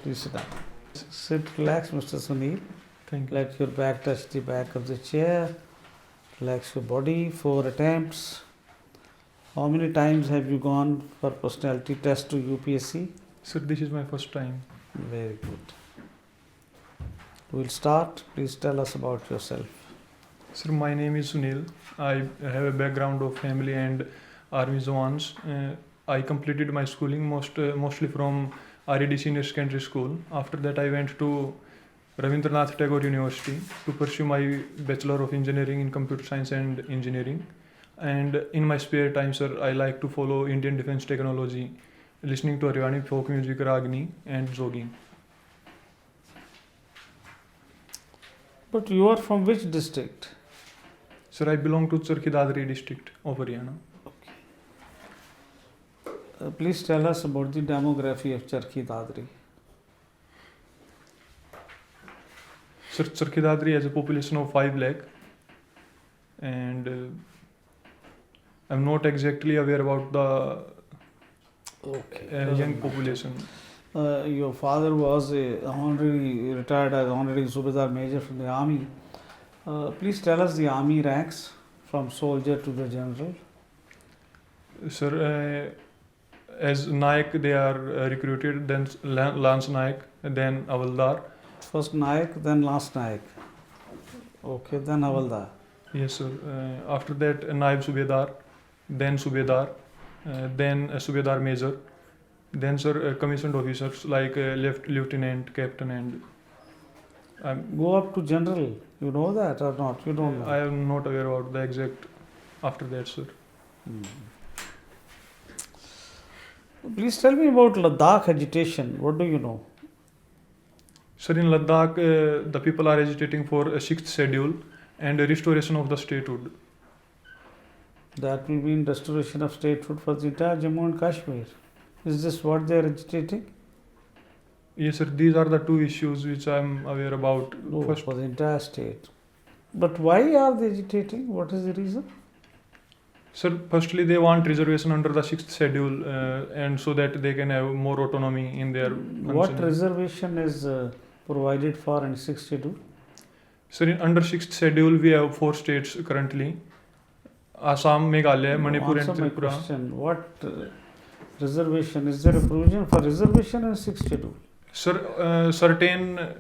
Please sit down. Sit, relax, Mr. Sunil. Thank you. Let your back touch the back of the chair. Relax your body. 4 attempts. How many times have you gone for personality test to UPSC? Sir, this is my first time. Very good. We'll start. Please tell us about yourself. Sir, my name is Sunil. I have a background of family and army zones. I completed my schooling mostly from RAD Senior Secondary School. After that, I went to Ravindranath Tagore University to pursue my Bachelor of Engineering in Computer Science and Engineering. And in my spare time, sir, I like to follow Indian defense technology, listening to Haryani folk music, Ragini, and jogging. But you are from which district? Sir, I belong to Charkhi Dadri district of Haryana. Please tell us about the demography of Charkhi Dadri. Sir, Charkhi Dadri has a population of 5 lakh, and I'm not exactly aware about the young population. Your father was retired as honorary Subedar Major from the army. Please tell us the army ranks from soldier to the general. Sir, as Naik they are recruited, then Lance Naik, then Havaldar. First Naik, then last Naik. Okay, then Havaldar. Yes, sir. After that, Naib Subedar, then Subedar, then Subedar Major, then sir commissioned officers like lieutenant, captain, and Go up to general. You know that or not? You don't know. I am not aware about the exact after that, sir. Please tell me about Ladakh agitation. What do you know? Sir, in Ladakh, the people are agitating for a 6th schedule and a restoration of the statehood. That will mean restoration of statehood for the entire Jammu and Kashmir. Is this what they are agitating? Yes, sir. These are the two issues which I am aware about. No, First, for the entire state. But why are they agitating? What is the reason? sir, firstly, they want reservation under the 6th schedule, and so that they can have more autonomy in their What functioning. reservation is provided for in 6th schedule? Sir, under 6th schedule, we have 4 states currently: Assam, Meghalaya, Manipur, Answer and my Tripura. question. What reservation? Is there a provision for reservation in 6th schedule? Sir, certain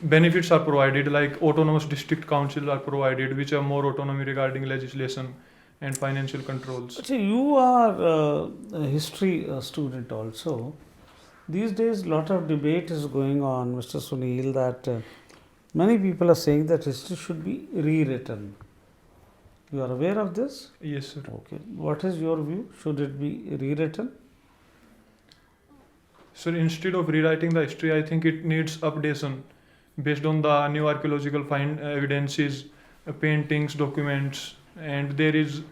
benefits are provided, like autonomous district councils are provided, which have more autonomy regarding legislation and financial controls. Actually, you are a history student also. These days, lot of debate is going on, Mr. Sunil, that many people are saying that history should be rewritten. You are aware of this? Yes, sir. Okay. What is your view? Should it be rewritten? Sir, instead of rewriting the history, I think it needs updation based on the new archaeological evidences, paintings, documents, and there is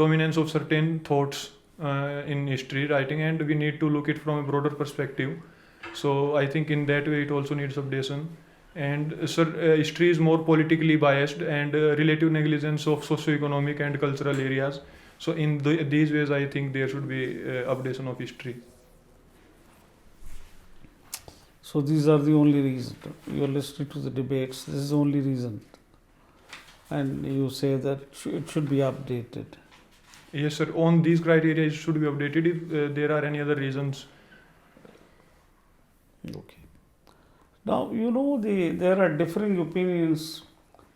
dominance of certain thoughts in history writing, and we need to look it from a broader perspective. So I think in that way it also needs updation. And sir, history is more politically biased and relative negligence of socio-economic and cultural areas. So in these ways, I think there should be updation of history. So these are the only reasons. You are listening to the debates. This is the only reason. And you say that it should be updated. Yes, sir. On these criteria, it should be updated. If there are any other reasons. Okay. Now, you know, there are differing opinions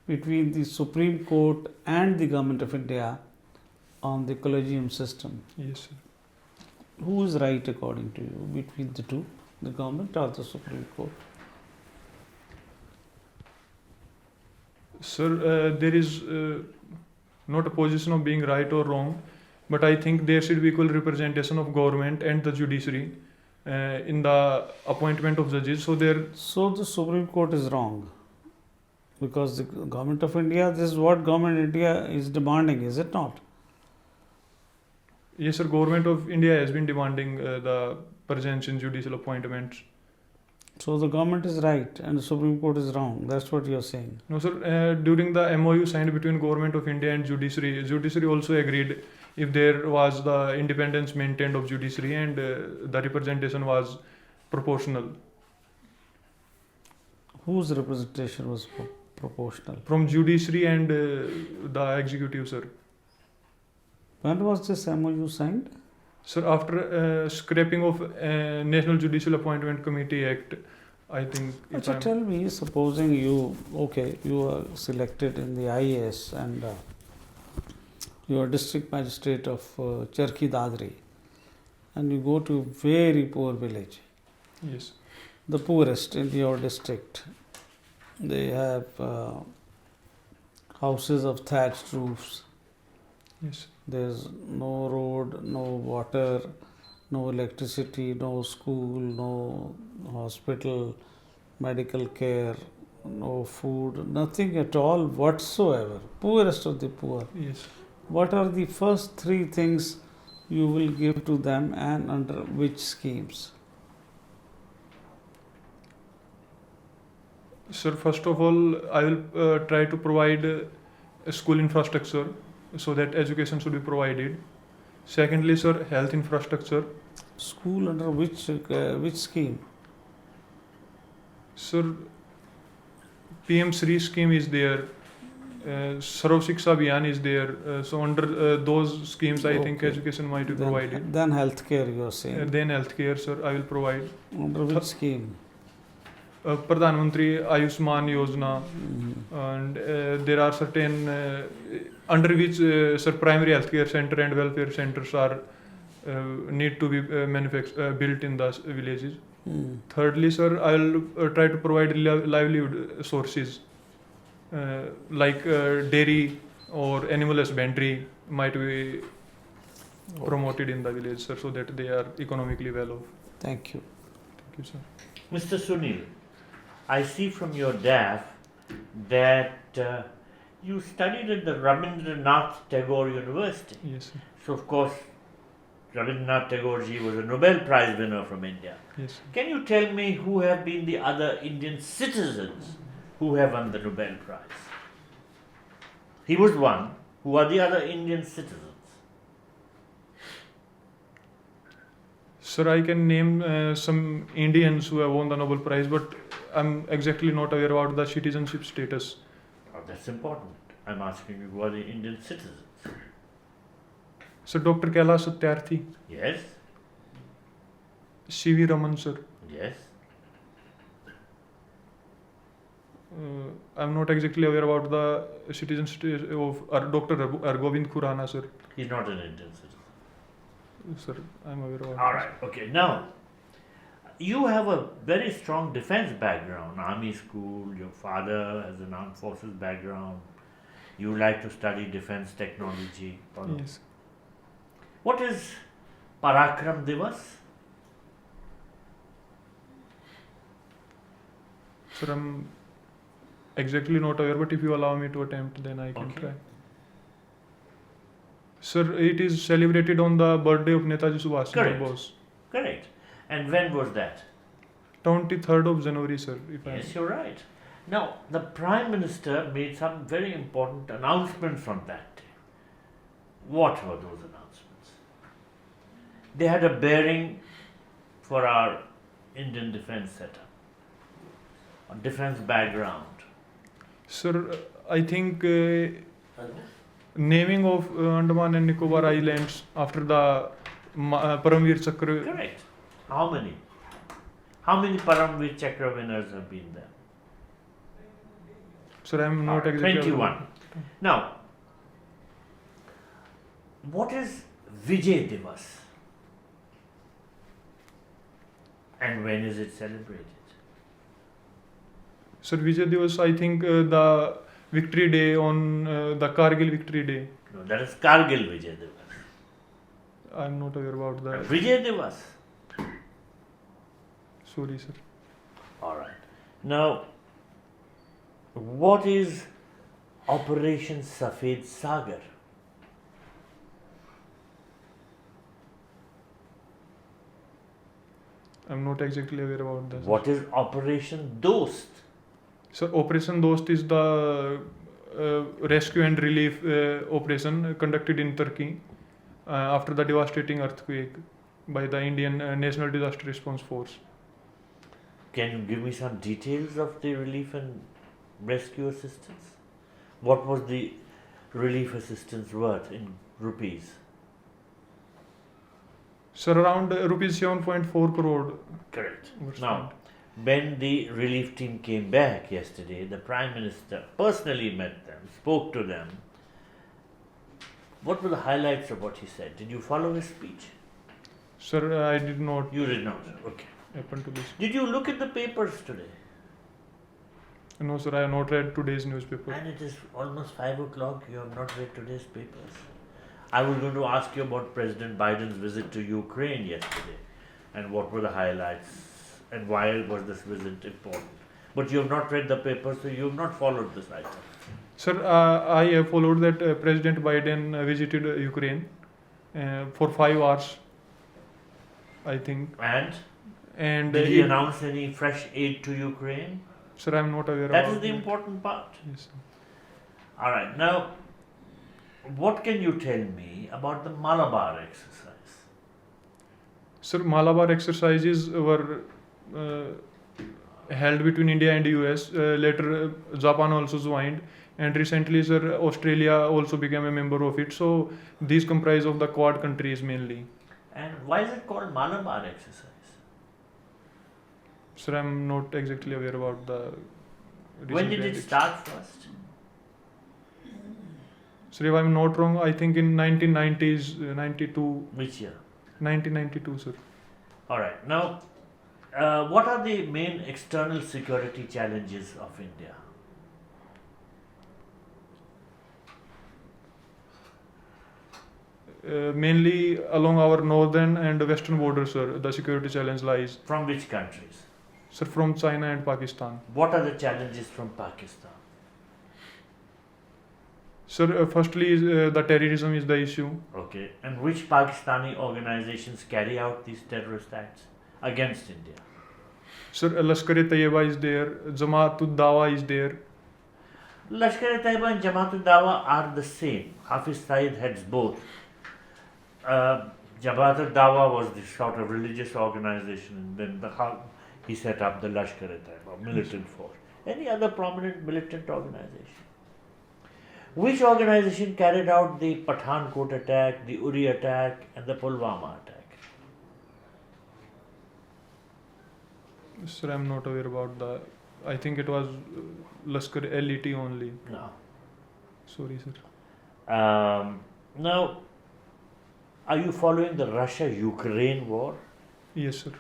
between the Supreme Court and the Government of India on the collegium system. Yes, sir. Who is right according to you between the two, the government or the Supreme Court? Sir, there is not a position of being right or wrong, but I think there should be equal representation of government and the judiciary in the appointment of judges. So the Supreme Court is wrong because the Government of India, this is what Government of India is demanding, is it not? Yes, sir. Government of India has been demanding the presence in judicial appointments. So the government is right and the Supreme Court is wrong. That's what you are saying. No, sir. During the MOU signed between Government of India and Judiciary also agreed if there was the independence maintained of judiciary and the representation was proportional. Whose representation was proportional? From judiciary and the executive, sir. When was this MOU signed? Sir, after scrapping of National Judicial Appointment Committee Act, I think. Achha, tell me, supposing you are selected in the IAS and you are district magistrate of Charkhi Dadri, and you go to a very poor village. Yes. The poorest in your district. They have houses of thatched roofs. Yes. There's no road, no water, no electricity, no school, no hospital, medical care, no food, nothing at all whatsoever. Poorest of the poor. Yes. What are the first three things you will give to them and under which schemes? Sir, first of all, I will try to provide a school infrastructure so that education should be provided. Secondly, sir, health infrastructure. School under which scheme? Sir, PM Sri scheme is there. Sarv Shiksha Abhiyan is there. So under those schemes, I think Okay. education might be provided. Then healthcare you are saying. Then healthcare, sir, I will provide. Under which scheme? Pradhan Mantri Ayushman Yojana, Mhm. and there are certain under which sir, primary healthcare center and welfare centers are need to be built in the villages. Mm. Thirdly, sir, I will try to provide livelihood sources like dairy or animal husbandry might be promoted in the village, sir, so that they are economically well off. Thank you. Thank you, sir. Mr. Sunil, I see from your DAF that you studied at the Rabindranath Tagore University. Yes, sir. So, of course, Rabindranath Tagore ji was a Nobel Prize winner from India. Yes, sir. Can you tell me who have been the other Indian citizens who have won the Nobel Prize? He was one. Who are the other Indian citizens? Sir, I can name some Indians who have won the Nobel Prize, but I'm exactly not aware about the citizenship status. Oh, that's important. I'm asking you who are the Indian citizens. So, Dr. Kailash Satyarthi, Yes, C.V. Raman, sir. yes. I'm not exactly aware about the citizenship of Dr. Argobind Khurana, sir. He's not an Indian citizen. Sir, I'm aware about All right, okay. Now, you have a very strong defense background, army school, your father has an armed forces background, you like to study defense technology. Yes. What is Parakram Divas? Sir, I'm exactly not aware, but if you allow me to attempt, then I can Okay. try. Sir, it is celebrated on the birthday of Netaji Subhash Chandra Correct. Bose. Correct. And when was that? 23rd of January, sir. If Yes, you're right. Now, the Prime Minister made some very important announcements on that day. What were those announcements? They had a bearing for our Indian defense setup, a defense background. Sir, I think naming of Andaman and Nicobar Islands after the Paramveer Chakra. Correct. How many? How many Paramveer Chakra winners have been there? Sir, I'm not Alright, exactly 21. Now, what is Vijay Divas? And when is it celebrated? Sir, Vijay Divas, I think the victory day on the Kargil victory day. No, that is Kargil Vijay Divas. I'm not aware about that. Vijay Divas. Sorry, sir. Alright. Now, what is Operation Safed Sagar? I'm not exactly aware about that. What is Operation Dost? Sir, Operation Dost is the rescue and relief operation conducted in Turkey after the devastating earthquake by the Indian National Disaster Response Force. Can you give me some details of the relief and rescue assistance? What was the relief assistance worth in rupees? Sir, around rupees 7.4 crore. Correct. was Now, spent. when the relief team came back yesterday, the Prime Minister personally met them, spoke to them. What were the highlights of what he said? Did you follow his speech? Sir, I did not You did not. Okay. happen to this. Did you look at the papers today? No, sir, I have not read today's newspaper. And it is almost 5 o'clock. You have not read today's papers. I was going to ask you about President Biden's visit to Ukraine yesterday and what were the highlights and why was this visit important. But you have not read the papers, so you have not followed this item. Sir, I have followed that President Biden visited Ukraine for 5 hours, I think. And Did he announce any fresh aid to Ukraine? Sir, I am not aware That about is the important part. Yes, sir. All right. Now, what can you tell me about the Malabar exercise? Sir, Malabar exercises were held between India and US. Later, Japan also joined, and recently, sir, Australia also became a member of it. So these comprise of the Quad countries mainly. And why is it called Malabar exercise? Sir, I'm not exactly aware about the. When did it recent start first? Sir, if I'm not wrong, I think in 1990s, 92, Which year? 1992, sir. All right. Now, what are the main external security challenges of India? Mainly along our northern and western borders, sir, the security challenge lies. From which countries? Sir, from China and Pakistan. What are the challenges from Pakistan? Sir, firstly, the terrorism is the issue. Okay. And which Pakistani organizations carry out these terrorist acts against India? Sir, Lashkar-e-Taiba is there, Jamaat-ud-Dawa is there. Lashkar-e-Taiba and Jamaat-ud-Dawa are the same. Hafiz Saeed heads both. Jamaat-ud-Dawa was the sort of religious organization, and then he set up the Lashkar-e-Taiba, militant force. Any other prominent militant organization? Which organization carried out the Pathankot attack, the Uri attack, and the Pulwama attack? Sir, I'm not aware about the. I think it was Lashkar-e-LET only. No. Sorry, sir. Now, are you following the Russia-Ukraine war? Yes, sir.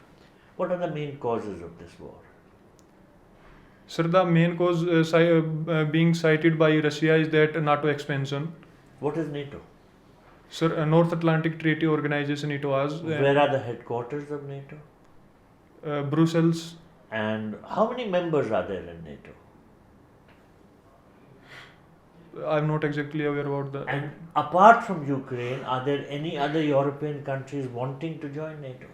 What are the main causes of this war? Sir, the main cause being cited by Russia is that NATO expansion. What is NATO? Sir, North Atlantic Treaty Organization it was. Where are the headquarters of NATO? Brussels. And how many members are there in NATO? I'm not exactly aware about the. And apart from Ukraine, are there any other European countries wanting to join NATO?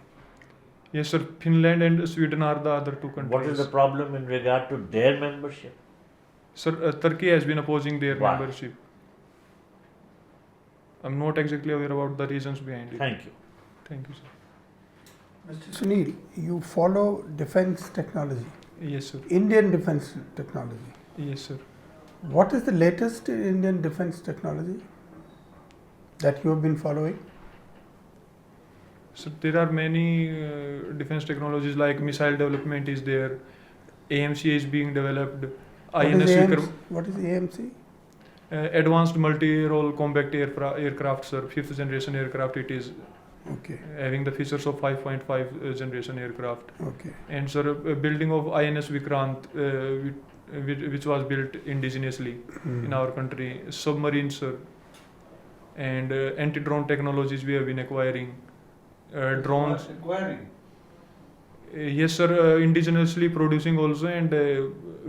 Yes, sir. Finland and Sweden are the other two countries. What is the problem in regard to their membership? Sir, Turkey has been opposing their Why? membership. I'm not exactly aware about the reasons behind it. Thank you. Thank you, sir. Mr. Sunil, you follow defense technology, Yes, sir. Indian defense technology. Yes, sir. What is the latest in Indian defense technology that you have been following? So there are many defense technologies like missile development is there, AMC is being developed, What INS is AMC? What is AMC? Advanced multi-role combat aircraft, sir, 5th generation aircraft it is, Okay, having the features of 5.5 generation aircraft. okay. And sir, building of INS Vikrant, which was built indigenously in our country, submarines, sir, and anti-drone technologies we have been acquiring, drones. Yes, sir, indigenously producing also, and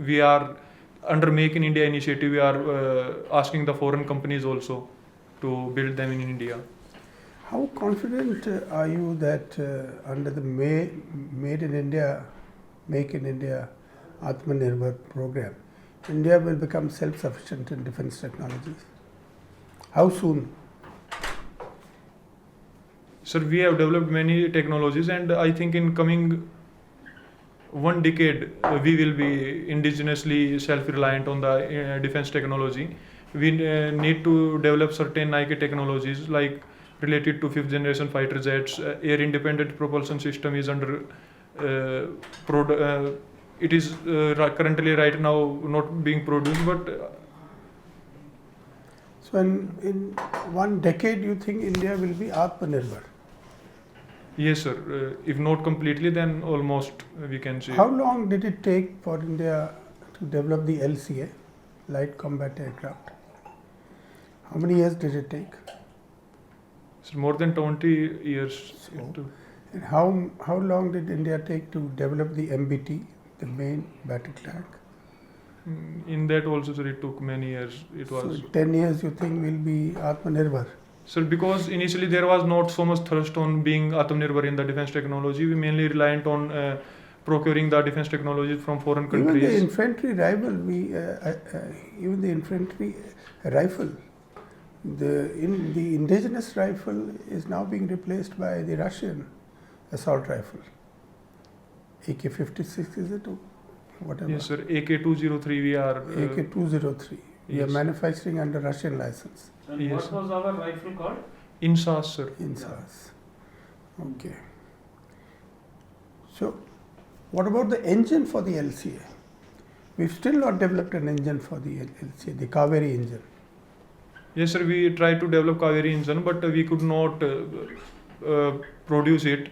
we are under Make in India initiative. We are asking the foreign companies also to build them in India. How confident are you that under the Made in India, Make in India, Atmanirbhar program, India will become self-sufficient in defense technologies? How soon? Sir, we have developed many technologies, and I think in coming 1 decade we will be indigenously self-reliant on the defense technology. We need to develop certain Nike technologies like related to 5th generation fighter jets. Air independent propulsion system is under it is currently right now not being produced, but So in 1 decade, you think India will be Atmanirbhar? yes, sir. If not completely, then almost we can say. How long did it take for India to develop the LCA, light combat aircraft? How many years did it take? It's more than 20 years. And how long did India take to develop the MBT, the main battle tank? In that also, sir, it took many years. It was. So 10 years you think will be Atmanirbhar? Sir, because initially there was not so much thrust on being Atmanirbhar in the defense technology. We mainly reliant on procuring the defense technology from foreign countries. Even the infantry rifle, the indigenous rifle is now being replaced by the Russian assault rifle. AK-56 is it? Or whatever. Yes, sir. AK-203 we are. AK-203. We are yes. manufacturing under Russian license. And Yes. what was our rifle called? Indus, sir. INSAS. Okay. So, what about the engine for the LCA? We've still not developed an engine for the LCA, the Kaveri engine. Yes, sir. We tried to develop Kaveri engine, but we could not produce it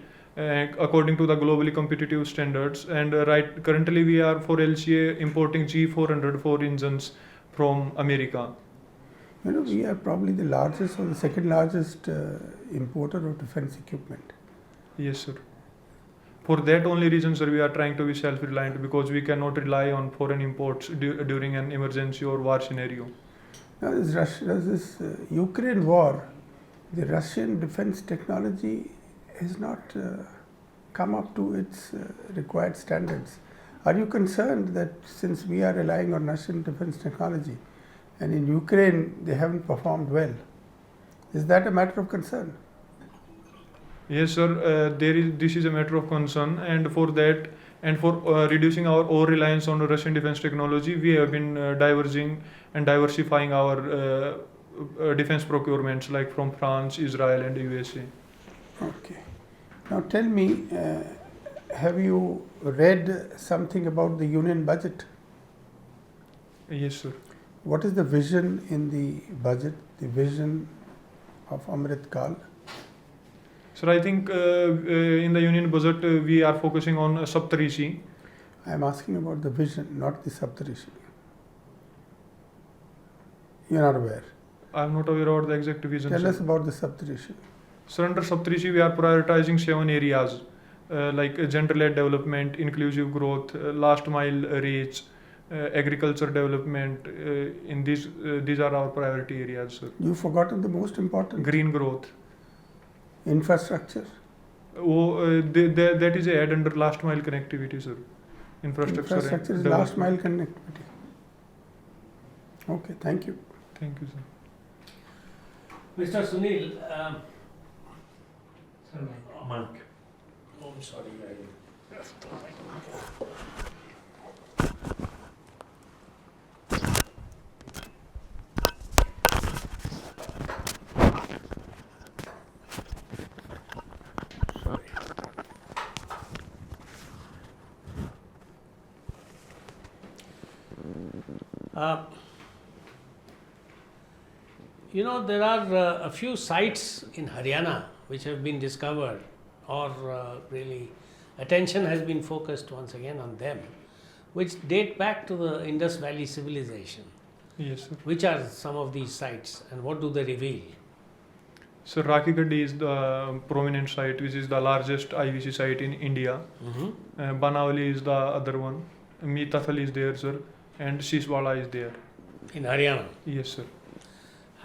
according to the globally competitive standards. And currently we are for LCA importing G404 engines from America. You know, we are probably the largest or the second largest importer of defense equipment. Yes, sir. For that only reason, sir, we are trying to be self-reliant because we cannot rely on foreign imports during an emergency or war scenario. Now, this Ukraine war, the Russian defense technology has not come up to its required standards. Are you concerned that since we are relying on Russian defense technology and in Ukraine they haven't performed well? Is that a matter of concern? Yes, sir. This is a matter of concern, and for that, and for reducing our over reliance on Russian defense technology, we have been diverging and diversifying our defense procurements, like from France, Israel, and USA. Okay. Now tell me, have you read something about the union budget? Yes, sir. What is the vision in the budget, the vision of Amrit Kal? Sir, I think in the union budget we are focusing on Saptarishi. I am asking about the vision, not the Saptarishi. You are not aware. I am not aware about the exact vision. Tell sir. us about the Saptarishi. Sir, under Saptarishi we are prioritizing 7 areas like gender-led development, inclusive growth, last mile reach, agriculture development. In these are our priority areas, sir. You've forgotten the most important. Green growth. Infrastructure. That is a add under last mile connectivity, sir. Infrastructure is last mile connectivity. Okay, thank you. Thank you, sir. Mr. Sunil, Mark. oh, I'm sorry. You know, there are a few sites in Haryana which have been discovered, or really attention has been focused once again on them, which date back to the Indus Valley civilization. Yes, sir. Which are some of these sites and what do they reveal? So Rakhigaddi is the prominent site, which is the largest IVC site in India. Banawali is the other one. Mitathal is there, sir, and Siswala is there. In Haryana. Yes, sir.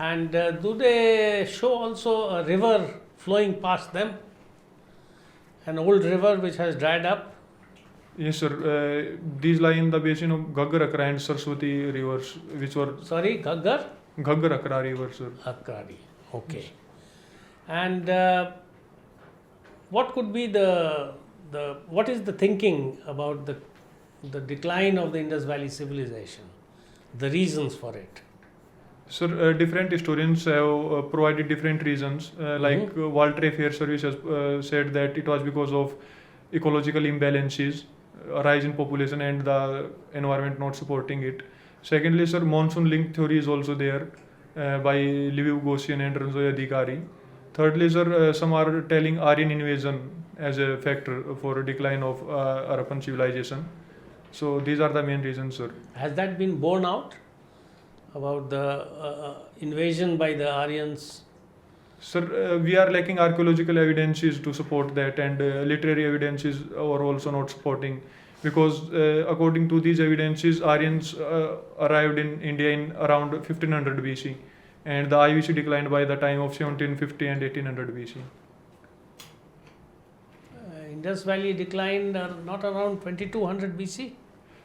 And do they show also a river flowing past them? An old river which has dried up? Yes, sir. These lie in the basin of Ghaggar-Akra and Saraswati rivers, which were Sorry, Ghaggar? Ghaggar-Akra river, sir. Akrari. Okay. And what could be what is the thinking about the decline of the Indus Valley civilization, the reasons for it? So different historians have provided different reasons. Like World Trade Fair Service has said that it was because of ecological imbalances, a rise in population, and the environment not supporting it. Secondly, sir, monsoon link theory is also there by Liviu Goshen and Ranzoy Adhikari. Thirdly, sir, some are telling Aryan invasion as a factor for decline of Harappan civilization. So these are the main reasons, sir. Has that been borne out about the invasion by the Aryans? Sir, we are lacking archaeological evidences to support that, and literary evidences are also not supporting, because according to these evidences, Aryans arrived in India in around 1500 BC, and the IVC declined by the time of 1750 and 1800 BC. Indus Valley declined not around 2200 BC?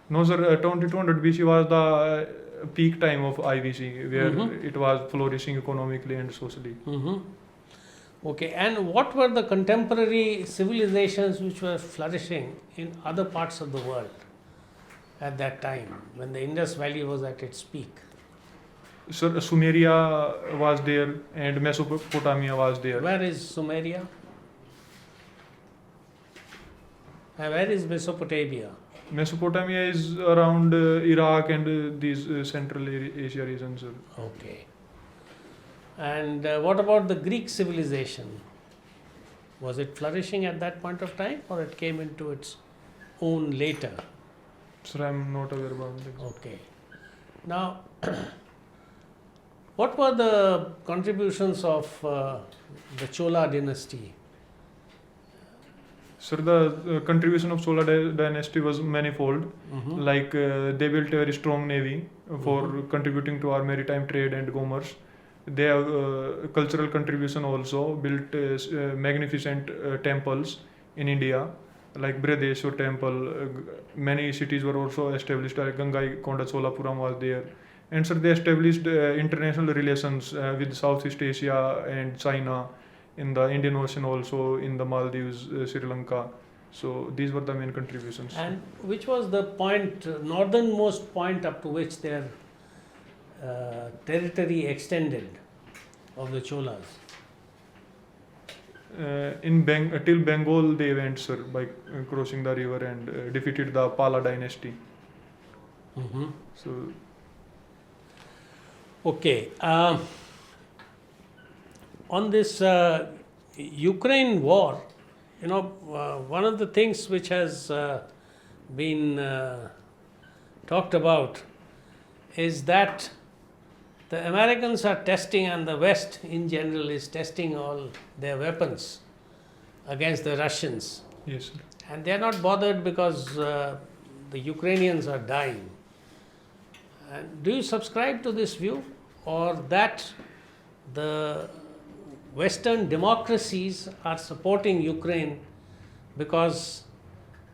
No, sir, 2200 BC was the peak time of IVC, where it was flourishing economically and socially. Okay, and what were the contemporary civilizations which were flourishing in other parts of the world at that time, when the Indus Valley was at its peak? Sir, Sumeria was there and Mesopotamia was there. Where is Sumeria? And where is Mesopotamia? Mesopotamia is around Iraq and these Central Asia regions. Sir. Okay. And what about the Greek civilization? Was it flourishing at that point of time, or it came into its own later? Sir, I'm not aware about this. Okay. Now, what were the contributions of the Chola dynasty? Sir, the contribution of Chola Dynasty was manifold. Like they built a very strong navy for contributing to our maritime trade and commerce. They have cultural contribution also, built magnificent temples in India, like Brideshwar temple. Many cities were also established, like Gangai Konda Cholapuram was there. And so they established international relations with Southeast Asia and China, in the Indian Ocean also, in the Maldives, Sri Lanka. So these were the main contributions. And which was the point, northernmost point up to which their territory extended of the Cholas? Till Bengal they went, sir, by crossing the river and defeated the Pala dynasty. So, okay. On this Ukraine war, one of the things which has been talked about is that the Americans are testing, and the West in general is testing all their weapons against the Russians. yes, sir. And they are not bothered because the Ukrainians are dying. And do you subscribe to this view, or that the Western democracies are supporting Ukraine because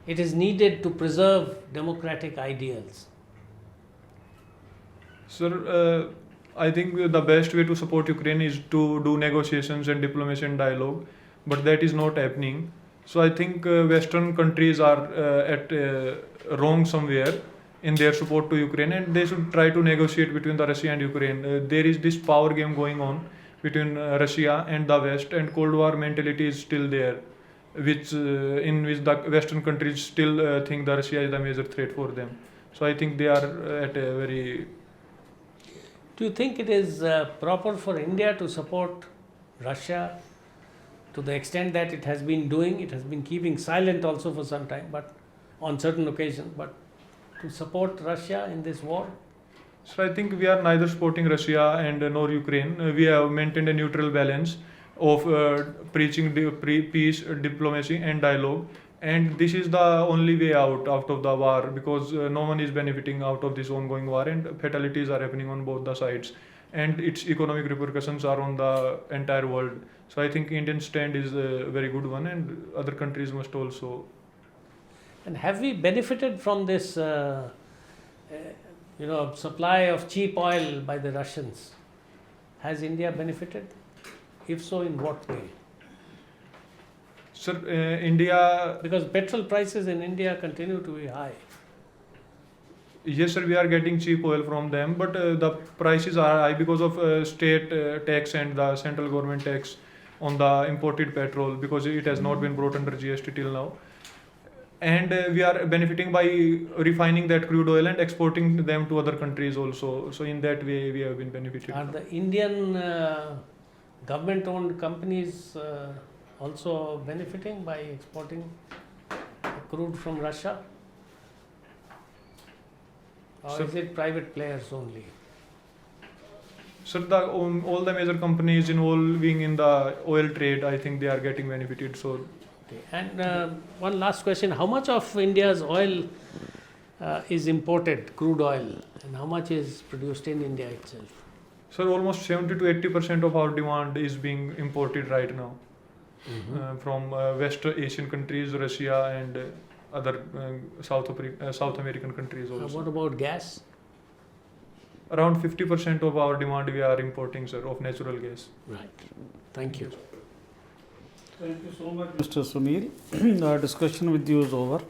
it is needed to preserve democratic ideals? Sir, I think the best way to support Ukraine is to do negotiations and diplomacy and dialogue, but that is not happening. So I think Western countries are at wrong somewhere in their support to Ukraine, and they should try to negotiate between the Russia and Ukraine. There is this power game going on between Russia and the West, and Cold War mentality is still there, in which the Western countries still think that Russia is the major threat for them. So I think they are at a very... Do you think it is proper for India to support Russia to the extent that it has been doing? It has been keeping silent also for some time, but on certain occasions, but to support Russia in this war? So I think we are neither supporting Russia and nor Ukraine. We have maintained a neutral balance of preaching peace, diplomacy and dialogue. And this is the only way out of the war, because no one is benefiting out of this ongoing war, and fatalities are happening on both the sides. And its economic repercussions are on the entire world. So I think Indian stand is a very good one, and other countries must also. And have we benefited from this supply of cheap oil by the Russians? Has India benefited? If so, in what way? Sir, India, Because petrol prices in India continue to be high. yes, sir, we are getting cheap oil from them, but the prices are high because of state tax and the central government tax on the imported petrol, because it has not been brought under GST till now. And we are benefiting by refining that crude oil and exporting them to other countries also. So in that way, we have been benefited. Are the Indian government-owned companies also benefiting by exporting crude from Russia? Or Sir- is it private players only? So all the major companies involving in the oil trade, I think they are getting benefited. So Okay. And one last question: how much of India's oil is imported, crude oil, and how much is produced in India itself? sir, almost 70 to 80% of our demand is being imported right now from West Asian countries, Russia, and other South American countries also. What about gas? Around 50% of our demand we are importing, sir, of natural gas. Right. Thank you. Thank you so much, Mr. Sunil. Our discussion with you is over.